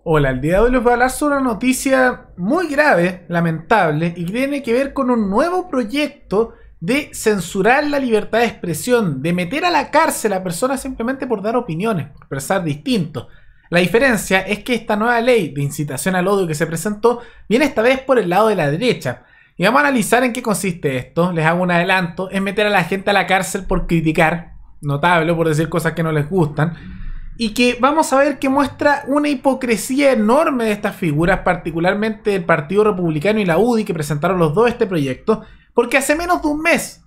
Hola, el día de hoy les voy a hablar sobre una noticia muy grave, lamentable, y que tiene que ver con un nuevo proyecto de censurar la libertad de expresión, de meter a la cárcel a personas simplemente por dar opiniones, por pensar distinto. La diferencia es que esta nueva ley de incitación al odio que se presentó viene esta vez por el lado de la derecha. Y vamos a analizar en qué consiste esto. Les hago un adelanto: es meter a la gente a la cárcel por criticar, notable, por decir cosas que no les gustan. Y que vamos a ver que muestra una hipocresía enorme de estas figuras, particularmente el Partido Republicano y la UDI, que presentaron los dos este proyecto, porque hace menos de un mes,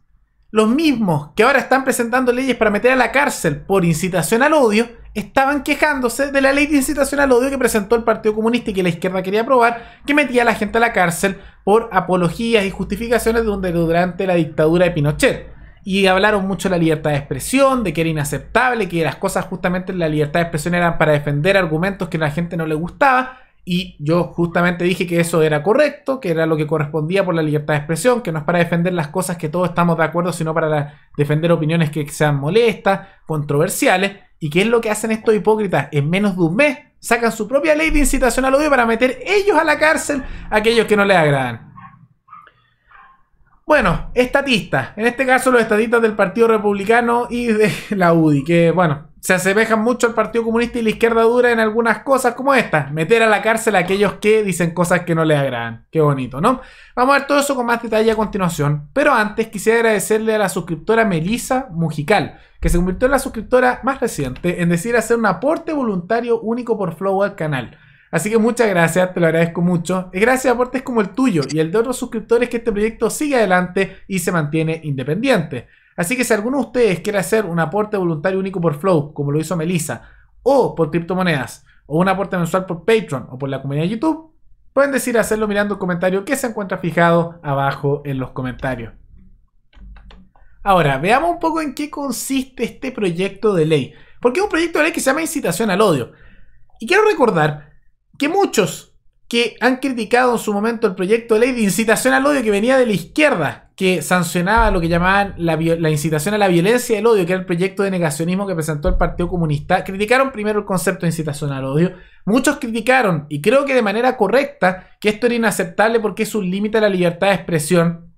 los mismos que ahora están presentando leyes para meter a la cárcel por incitación al odio, estaban quejándose de la ley de incitación al odio que presentó el Partido Comunista y que la izquierda quería aprobar, que metía a la gente a la cárcel por apologías y justificaciones durante la dictadura de Pinochet. Y hablaron mucho de la libertad de expresión, de que era inaceptable, que las cosas justamente en la libertad de expresión eran para defender argumentos que a la gente no le gustaba. Y yo justamente dije que eso era correcto, que era lo que correspondía por la libertad de expresión, que no es para defender las cosas que todos estamos de acuerdo, sino para defender opiniones que sean molestas, controversiales. ¿Y qué es lo que hacen estos hipócritas? En menos de un mes sacan su propia ley de incitación al odio para meter ellos a la cárcel a aquellos que no les agradan. Bueno, estatistas, en este caso los estatistas del Partido Republicano y de la UDI, que bueno, se asemejan mucho al Partido Comunista y la izquierda dura en algunas cosas como esta: meter a la cárcel a aquellos que dicen cosas que no les agradan. Qué bonito, ¿no? Vamos a ver todo eso con más detalle a continuación, pero antes quisiera agradecerle a la suscriptora Melissa Mujical, que se convirtió en la suscriptora más reciente en decidir hacer un aporte voluntario único por Flow al canal. Así que muchas gracias, te lo agradezco mucho. Es gracias a aportes como el tuyo y el de otros suscriptores que este proyecto sigue adelante y se mantiene independiente. Así que si alguno de ustedes quiere hacer un aporte voluntario único por Flow, como lo hizo Melissa, o por criptomonedas, o un aporte mensual por Patreon o por la comunidad de YouTube, pueden decidir hacerlo mirando el comentario que se encuentra fijado abajo en los comentarios. Ahora, veamos un poco en qué consiste este proyecto de ley. Porque es un proyecto de ley que se llama incitación al odio. Y quiero recordar que muchos que han criticado en su momento el proyecto de ley de incitación al odio que venía de la izquierda, que sancionaba lo que llamaban la incitación a la violencia y el odio, que era el proyecto de negacionismo que presentó el Partido Comunista, criticaron primero el concepto de incitación al odio. Muchos criticaron, y creo que de manera correcta, que esto era inaceptable porque es un límite a la libertad de expresión,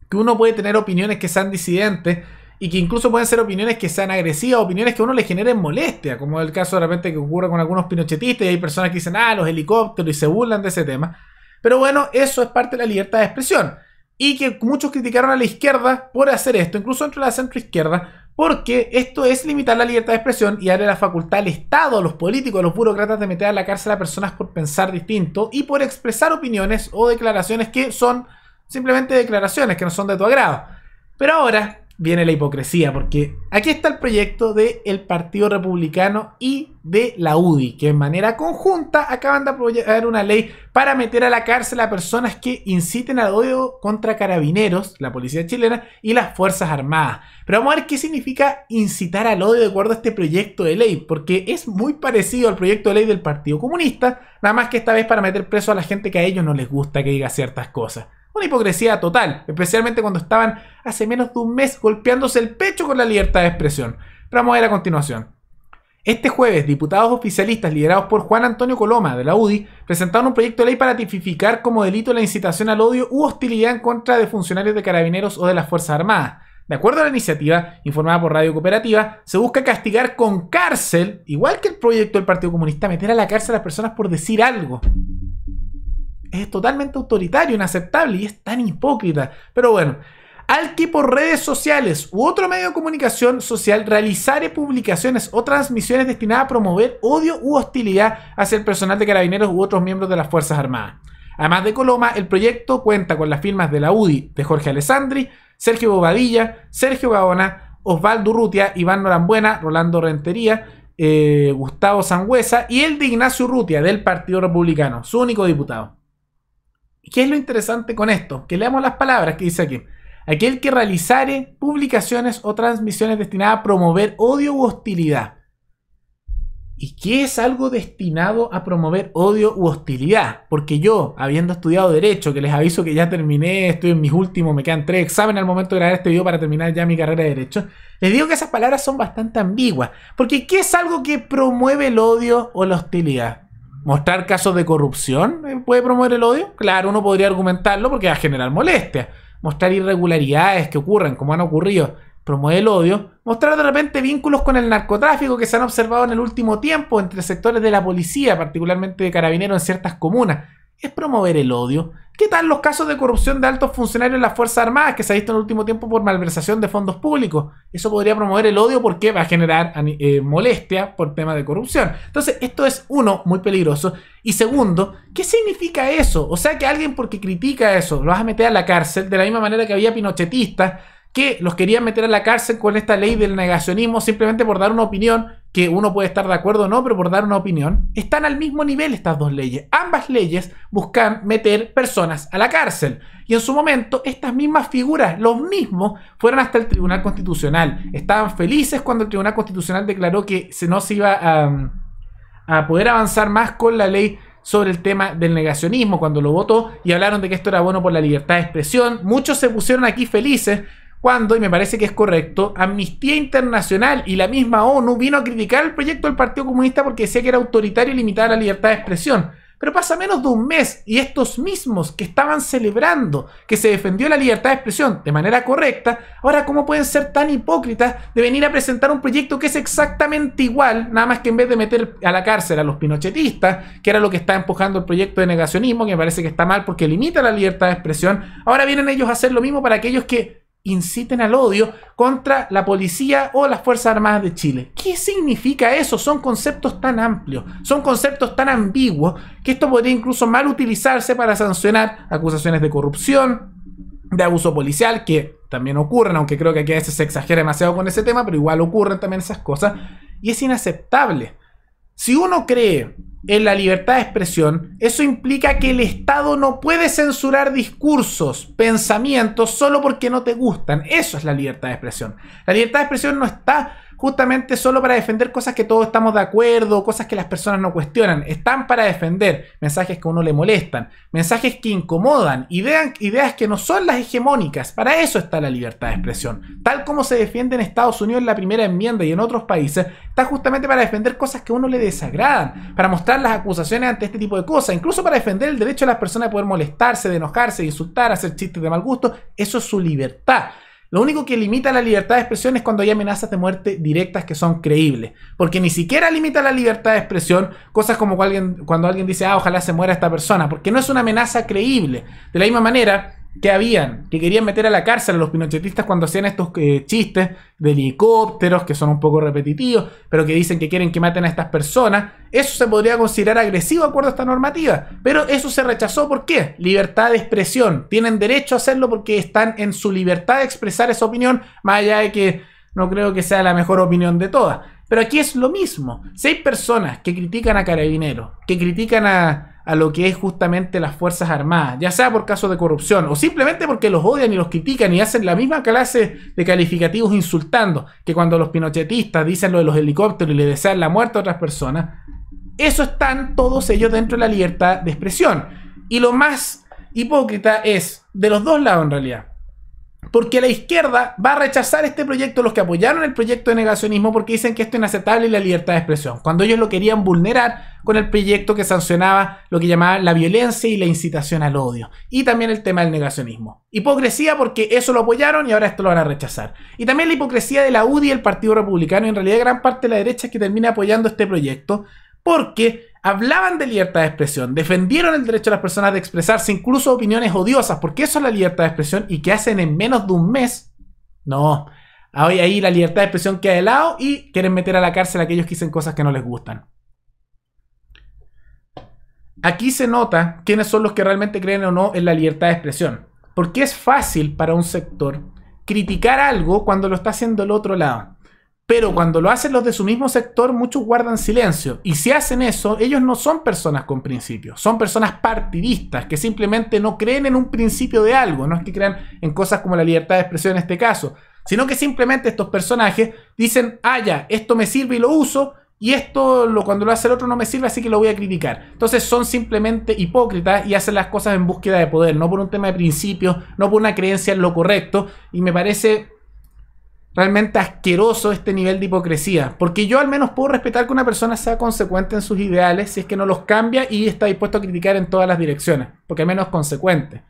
que uno puede tener opiniones que sean disidentes y que incluso pueden ser opiniones que sean agresivas, opiniones que a uno le generen molestia, como el caso de repente que ocurre con algunos pinochetistas y hay personas que dicen, los helicópteros, y se burlan de ese tema. Pero bueno, eso es parte de la libertad de expresión. Y que muchos criticaron a la izquierda por hacer esto, incluso dentro de la centroizquierda, porque esto es limitar la libertad de expresión y darle la facultad al Estado, a los políticos, a los burócratas de meter a la cárcel a personas por pensar distinto y por expresar opiniones o declaraciones que son simplemente declaraciones, que no son de tu agrado. Pero ahora viene la hipocresía, porque aquí está el proyecto del Partido Republicano y de la UDI, que en manera conjunta acaban de aprobar una ley para meter a la cárcel a personas que inciten al odio contra carabineros, la policía chilena y las fuerzas armadas. Pero vamos a ver qué significa incitar al odio de acuerdo a este proyecto de ley, porque es muy parecido al proyecto de ley del Partido Comunista, nada más que esta vez para meter preso a la gente que a ellos no les gusta que diga ciertas cosas. Una hipocresía total, especialmente cuando estaban hace menos de un mes golpeándose el pecho con la libertad de expresión. Pero vamos a ver a continuación. Este jueves, diputados oficialistas liderados por Juan Antonio Coloma, de la UDI, presentaron un proyecto de ley para tipificar como delito la incitación al odio u hostilidad en contra de funcionarios de carabineros o de las Fuerzas Armadas. De acuerdo a la iniciativa, informada por Radio Cooperativa, se busca castigar con cárcel, igual que el proyecto del Partido Comunista, meter a la cárcel a las personas por decir algo. Es totalmente autoritario, inaceptable y es tan hipócrita. Pero bueno, al que por redes sociales u otro medio de comunicación social realizare publicaciones o transmisiones destinadas a promover odio u hostilidad hacia el personal de carabineros u otros miembros de las Fuerzas Armadas. Además de Coloma, el proyecto cuenta con las firmas de la UDI, de Jorge Alessandri, Sergio Bobadilla, Sergio Gaona, Osvaldo Urrutia, Iván Norambuena, Rolando Rentería, Gustavo Sangüesa y el de Ignacio Urrutia del Partido Republicano, su único diputado. ¿Y qué es lo interesante con esto? Que leamos las palabras que dice aquí. Aquel que realizare publicaciones o transmisiones destinadas a promover odio u hostilidad. ¿Y qué es algo destinado a promover odio u hostilidad? Porque yo, habiendo estudiado Derecho, que les aviso que ya terminé, estoy en mis últimos, me quedan 3 exámenes al momento de grabar este video para terminar ya mi carrera de Derecho, les digo que esas palabras son bastante ambiguas. Porque ¿qué es algo que promueve el odio o la hostilidad? ¿Mostrar casos de corrupción puede promover el odio? Claro, uno podría argumentarlo porque va a generar molestia. Mostrar irregularidades que ocurren, como han ocurrido, promueve el odio. Mostrar de repente vínculos con el narcotráfico que se han observado en el último tiempo entre sectores de la policía, particularmente de carabineros en ciertas comunas, es promover el odio. ¿Qué tal los casos de corrupción de altos funcionarios en las Fuerzas Armadas que se ha visto en el último tiempo por malversación de fondos públicos? Eso podría promover el odio porque va a generar molestia por tema de corrupción. Entonces, esto es, uno, muy peligroso. Y segundo, ¿qué significa eso? O sea, que alguien porque critica eso lo vas a meter a la cárcel de la misma manera que había pinochetistas que los querían meter a la cárcel con esta ley del negacionismo simplemente por dar una opinión, que uno puede estar de acuerdo o no, pero por dar una opinión. Están al mismo nivel estas dos leyes. Ambas leyes buscan meter personas a la cárcel. Y en su momento, estas mismas figuras, los mismos, fueron hasta el Tribunal Constitucional. Estaban felices cuando el Tribunal Constitucional declaró que no se iba a poder avanzar más con la ley sobre el tema del negacionismo cuando lo votó, y hablaron de que esto era bueno por la libertad de expresión. Muchos se pusieron aquí felices cuando, y me parece que es correcto, Amnistía Internacional y la misma ONU vino a criticar el proyecto del Partido Comunista porque decía que era autoritario y limitaba la libertad de expresión. Pero pasa menos de un mes y estos mismos que estaban celebrando que se defendió la libertad de expresión de manera correcta, ahora ¿cómo pueden ser tan hipócritas de venir a presentar un proyecto que es exactamente igual, nada más que en vez de meter a la cárcel a los pinochetistas, que era lo que está empujando el proyecto de negacionismo, que me parece que está mal porque limita la libertad de expresión, ahora vienen ellos a hacer lo mismo para aquellos que inciten al odio contra la policía o las Fuerzas Armadas de Chile? ¿Qué significa eso? Son conceptos tan amplios, son conceptos tan ambiguos, que esto podría incluso mal utilizarse para sancionar acusaciones de corrupción, de abuso policial, que también ocurren, aunque creo que aquí a veces se exagera demasiado con ese tema, pero igual ocurren también esas cosas, y es inaceptable. Si uno cree en la libertad de expresión, eso implica que el Estado no puede censurar discursos, pensamientos, solo porque no te gustan. Eso es la libertad de expresión. La libertad de expresión no está justamente solo para defender cosas que todos estamos de acuerdo, cosas que las personas no cuestionan. Están para defender mensajes que a uno le molestan, mensajes que incomodan, ideas que no son las hegemónicas. Para eso está la libertad de expresión. Tal como se defiende en Estados Unidos en la primera enmienda y en otros países, está justamente para defender cosas que a uno le desagradan, para mostrar las acusaciones ante este tipo de cosas, incluso para defender el derecho de las personas de poder molestarse, de enojarse, de insultar, hacer chistes de mal gusto. Eso es su libertad. Lo único que limita la libertad de expresión es cuando hay amenazas de muerte directas que son creíbles. Porque ni siquiera limita la libertad de expresión cosas como cuando alguien dice, ojalá se muera esta persona. Porque no es una amenaza creíble. De la misma manera que querían meter a la cárcel a los pinochetistas cuando hacían estos chistes de helicópteros que son un poco repetitivos, pero que dicen que quieren que maten a estas personas. Eso se podría considerar agresivo de acuerdo a esta normativa, pero eso se rechazó. ¿Por qué? Libertad de expresión. Tienen derecho a hacerlo porque están en su libertad de expresar esa opinión, más allá de que no creo que sea la mejor opinión de todas. Pero aquí es lo mismo. Si hay personas que critican a Carabineros, que critican a lo que es justamente las Fuerzas Armadas, ya sea por casos de corrupción o simplemente porque los odian y los critican y hacen la misma clase de calificativos insultando que cuando los pinochetistas dicen lo de los helicópteros y le desean la muerte a otras personas, eso están todos ellos dentro de la libertad de expresión. Y lo más hipócrita es de los dos lados en realidad. Porque la izquierda va a rechazar este proyecto, los que apoyaron el proyecto de negacionismo, porque dicen que esto es inaceptable y la libertad de expresión, cuando ellos lo querían vulnerar con el proyecto que sancionaba lo que llamaban la violencia y la incitación al odio, y también el tema del negacionismo. Hipocresía porque eso lo apoyaron y ahora esto lo van a rechazar. Y también la hipocresía de la UDI y el Partido Republicano, y en realidad gran parte de la derecha que termina apoyando este proyecto, porque hablaban de libertad de expresión, defendieron el derecho de las personas de expresarse, incluso opiniones odiosas, porque eso es la libertad de expresión, y que hacen en menos de un mes. No, ahí la libertad de expresión queda de lado y quieren meter a la cárcel a aquellos que dicen cosas que no les gustan. Aquí se nota quiénes son los que realmente creen o no en la libertad de expresión, porque es fácil para un sector criticar algo cuando lo está haciendo el otro lado. Pero cuando lo hacen los de su mismo sector, muchos guardan silencio. Y si hacen eso, ellos no son personas con principios. Son personas partidistas que simplemente no creen en un principio de algo. No es que crean en cosas como la libertad de expresión en este caso. Sino que simplemente estos personajes dicen, ya, esto me sirve y lo uso. Y esto, cuando lo hace el otro, no me sirve, así que lo voy a criticar. Entonces son simplemente hipócritas y hacen las cosas en búsqueda de poder. No por un tema de principios, no por una creencia en lo correcto. Y me parece realmente asqueroso este nivel de hipocresía. Porque yo al menos puedo respetar que una persona sea consecuente en sus ideales si es que no los cambia y está dispuesto a criticar en todas las direcciones. Porque al menos es consecuente.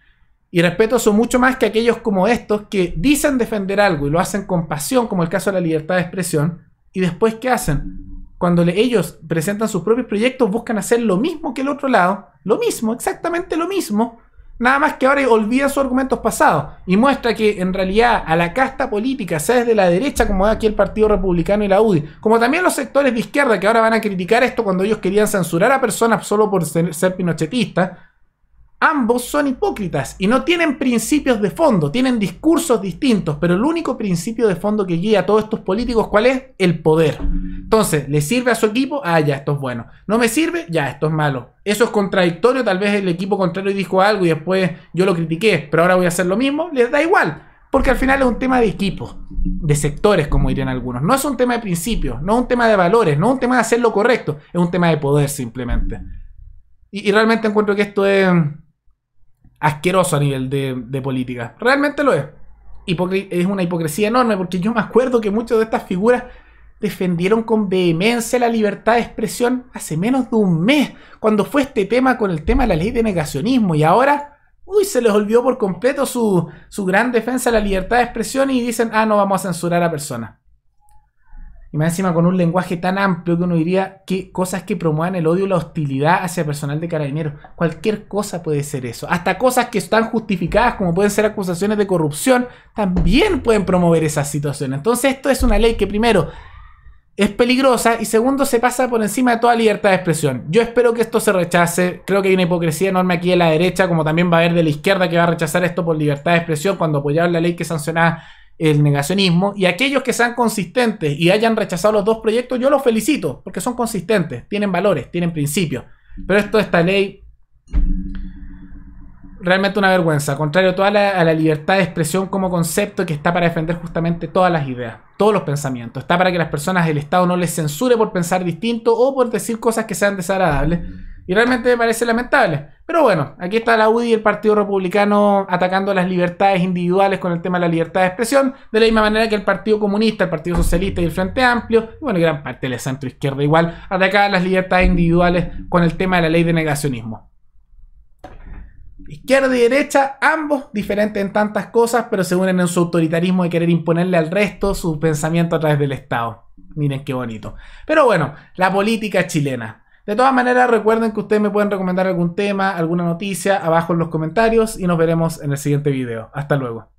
Y respeto eso mucho más que aquellos como estos que dicen defender algo y lo hacen con pasión, como el caso de la libertad de expresión. Y después, ¿qué hacen? Cuando ellos presentan sus propios proyectos, buscan hacer lo mismo que el otro lado. Lo mismo, exactamente lo mismo. Nada más que ahora olvidan sus argumentos pasados y muestra que en realidad a la casta política, sea desde la derecha como aquí el Partido Republicano y la UDI, como también los sectores de izquierda que ahora van a criticar esto cuando ellos querían censurar a personas solo por ser pinochetistas, ambos son hipócritas y no tienen principios de fondo, tienen discursos distintos, pero el único principio de fondo que guía a todos estos políticos, ¿cuál es? El poder. Entonces, ¿le sirve a su equipo? Ah, ya, esto es bueno. ¿No me sirve? Ya, esto es malo. Eso es contradictorio, tal vez el equipo contrario dijo algo y después yo lo critiqué, pero ahora voy a hacer lo mismo, les da igual. Porque al final es un tema de equipos, de sectores, como dirían algunos. No es un tema de principios, no es un tema de valores, no es un tema de hacer lo correcto, es un tema de poder simplemente. Y realmente encuentro que esto es asqueroso a nivel de política. Realmente lo es. Es una hipocresía enorme porque yo me acuerdo que muchas de estas figuras defendieron con vehemencia la libertad de expresión hace menos de un mes, cuando fue este tema con el tema de la ley de negacionismo, y ahora, uy, se les olvidó por completo su gran defensa de la libertad de expresión y dicen, ah, no vamos a censurar a personas. Y más encima con un lenguaje tan amplio que uno diría que cosas que promuevan el odio y la hostilidad hacia personal de Carabineros. Cualquier cosa puede ser eso. Hasta cosas que están justificadas, como pueden ser acusaciones de corrupción, también pueden promover esas situaciones. Entonces esto es una ley que primero es peligrosa y segundo se pasa por encima de toda libertad de expresión. Yo espero que esto se rechace. Creo que hay una hipocresía enorme aquí de la derecha, como también va a haber de la izquierda que va a rechazar esto por libertad de expresión cuando apoyaron la ley que sancionaba el negacionismo. Y aquellos que sean consistentes y hayan rechazado los dos proyectos, yo los felicito porque son consistentes, tienen valores, tienen principios. Pero esta ley realmente una vergüenza, contrario a la libertad de expresión como concepto que está para defender justamente todas las ideas, todos los pensamientos. Está para que las personas, el Estado no les censure por pensar distinto o por decir cosas que sean desagradables. Y realmente me parece lamentable. Pero bueno, aquí está la UDI y el Partido Republicano atacando las libertades individuales con el tema de la libertad de expresión, de la misma manera que el Partido Comunista, el Partido Socialista y el Frente Amplio, y bueno, gran parte de la centro izquierda igual, atacaban las libertades individuales con el tema de la ley de negacionismo. Izquierda y derecha, ambos diferentes en tantas cosas, pero se unen en su autoritarismo de querer imponerle al resto su pensamiento a través del Estado. Miren qué bonito. Pero bueno, la política chilena. De todas maneras, recuerden que ustedes me pueden recomendar algún tema, alguna noticia abajo en los comentarios y nos veremos en el siguiente video. Hasta luego.